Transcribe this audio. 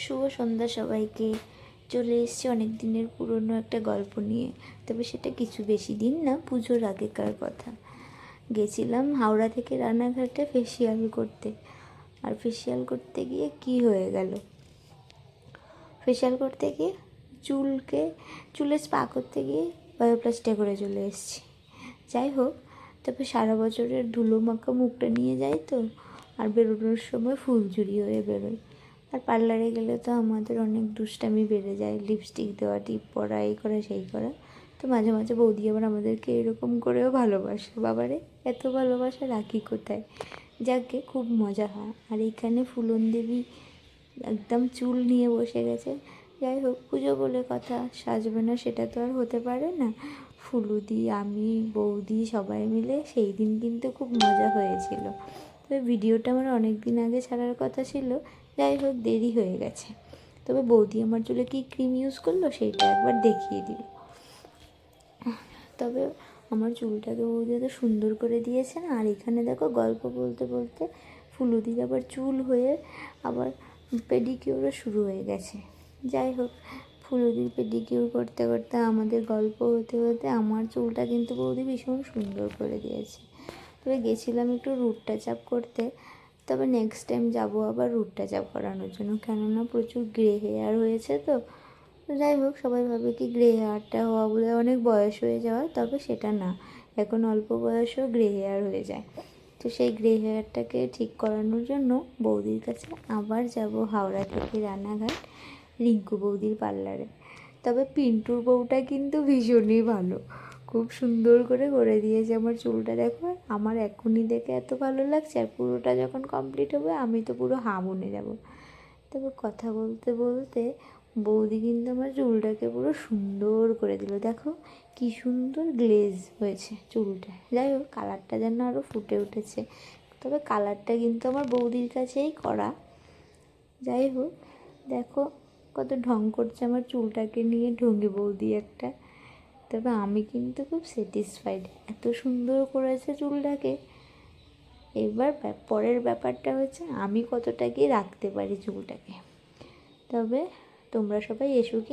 শুভ সন্ধ্যা সবাইকে। চলে এসেছি অনেক দিনের পুরনো একটা গল্প নিয়ে। তবে সেটা কিছু বেশি দিন না, পুজোর আগেকার কথা। গেছিলাম হাওড়া থেকে রানাঘাটে ফেসিয়াল করতে। আর ফেসিয়াল করতে গিয়ে কি হয়ে গেল, ফেসিয়াল করতে গিয়ে চুলে স্পা করতে গিয়ে বায়োপ্লাস্টিক করে চলে এসেছি। যাই হোক, তবে সারা বছরের ধুলো মাখা মুখটা নিয়ে যাই তো, আর বেরোনোর সময় ফুলঝুরি হয়ে বেরোয়। আর পার্লারে গেলে তো আমাদের অনেক দুষ্টামি বেড়ে যায়, লিপস্টিক দেওয়া, টিপ পরা, এই করা সেই করা। তো মাঝে মাঝে বৌদি আবার আমাদেরকে এরকম করেও ভালোবাসে। বাবারে, এত ভালোবাসা রাখি কোথায়। যাকে খুব মজা হয়। আর এইখানে ফুলন দেবী একদম চুল নিয়ে বসে গেছে। যাই হোক, পুজো বলে কথা, সাজবে না সেটা তো আর হতে পারে না। ফুলুদি, আমি, বৌদি সবাই মিলে সেই দিন কিন্তু খুব মজা হয়েছিল। তবে ভিডিওটা আমার অনেক দিন আগে ছাড়ার কথা ছিল। যাই হোক, দেরি হয়ে গেছে। তবে বৌদি আমার চুলে কী ক্রিম ইউজ করলো সেইটা একবার দেখিয়ে দিল। তবে আমার চুলটাকে বৌদি এত সুন্দর করে দিয়েছে না। আর এখানে দেখো, গল্প বলতে বলতে ফুলুদির আবার চুল হয়ে আবার পেডিকিউরও শুরু হয়ে গেছে। যাই হোক, ফুলুদির পেডিকিউর করতে করতে আমাদের গল্প হতে হতে আমার চুলটা কিন্তু বৌদি ভীষণ সুন্দর করে দিয়েছে। তবে গেছিলাম একটু রুট টাচ আপ করতে। তবে নেক্সট টাইম যাবো আবার রুট টাচ আপ করানোর জন্য, কেননা প্রচুর গ্রে হেয়ার হয়েছে তো। যাই হোক, সবাই ভাবে কি গ্রে হেয়ারটা হওয়া বলে অনেক বয়স হয়ে যাওয়া, তবে সেটা না। এখন অল্প বয়সেও গ্রে হেয়ার হয়ে যায়। তো সেই গ্রে হেয়ারটাকে ঠিক করানোর জন্য বৌদির কাছে আবার যাব হাওড়া থেকে রানাঘাট, রিঙ্কু বৌদির পার্লারে। তবে পিন্টুর বউটা কিন্তু ভীষণই ভালো, খুব সুন্দর করে দিয়েছে আমার চুলটা। দেখো, আমার এখনই দেখে এত ভালো লাগছে, আর পুরোটা যখন কমপ্লিট হবে আমি তো পুরো হাঁ বনে যাব। তবে কথা বলতে বলতে বৌদি কিন্তু আমার চুলটাকে পুরো সুন্দর করে দিল। দেখো কি সুন্দর গ্লেজ হয়েছে চুলটা। যাই হোক, কালারটা যেন আরও ফুটে উঠেছে। তবে কালারটা কিন্তু আমার বৌদির কাছেই করা। যাই হোক, দেখো কত ঢং করছে আমার চুলটাকে নিয়ে, ঢঙ্গি বৌদি একটা। তবে আমি কিন্তু খুব স্যাটিসফাইড, এত সুন্দর করেছে চুলটাকে। এবার পরের ব্যাপারটা হচ্ছে আমি কতটা কি রাখতে পারি চুলটাকে। তবে তোমরা সবাই এসো কি।